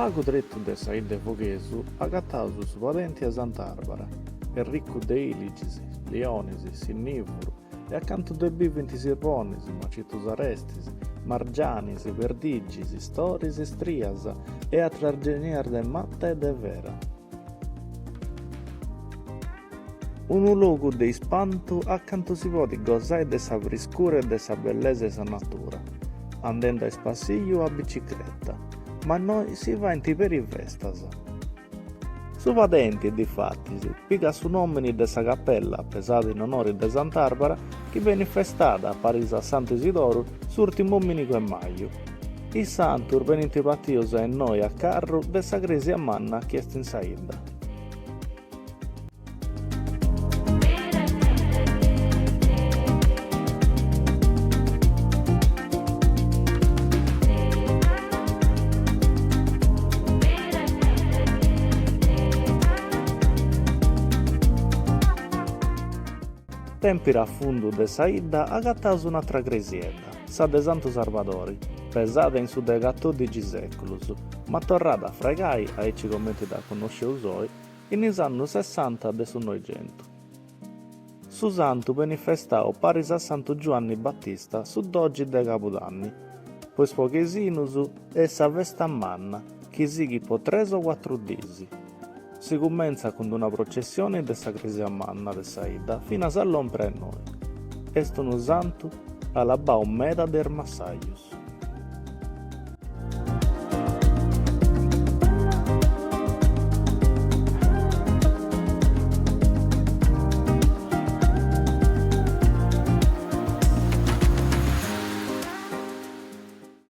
pago dretto de saída foguesu, agattasu su padenti a Sant'Arbara, e ricco de iligisi, leonisi, sinnivoro, e accanto de biventi sirponisi, macitus arestis, margianis, verdigisi, storis e striasa, e a trargenier de matta e de vera. Un luogo de ispanto accanto si può gozare de sa friscura e de sa bellezza e sa natura, andando a spassiglio a bicicletta, ma noi si va in per i festas. Su padenti, difatti, pica su nomini de sa cappella, pesata in onore de Sant'Arbara, che viene festata a Parigi a Santo Isidoro, s'ultimo domenico e maggio. I santi urbeniti patiosa e noi a carro de sa crisi a manna che è in saida. Tempira a fondo de saida agattasu un'altra cresiedda, sa de Santo Salvadori, pesata in su de 14 seculus, ma torrata a fregai, a ci commenti da conoscere usoi, in is anni 60 de su Novecento. Su santo manifestau paris a Santo Giovanni Battista su d'oggi de Capodanni, poi pochesinus e sa festa manna, che sighi po 3 o 4 disi. Si comincia con una processione de sa Crisia Manna de saida fino a s'all'ompre noi. Est un santo alabau meda der massaius.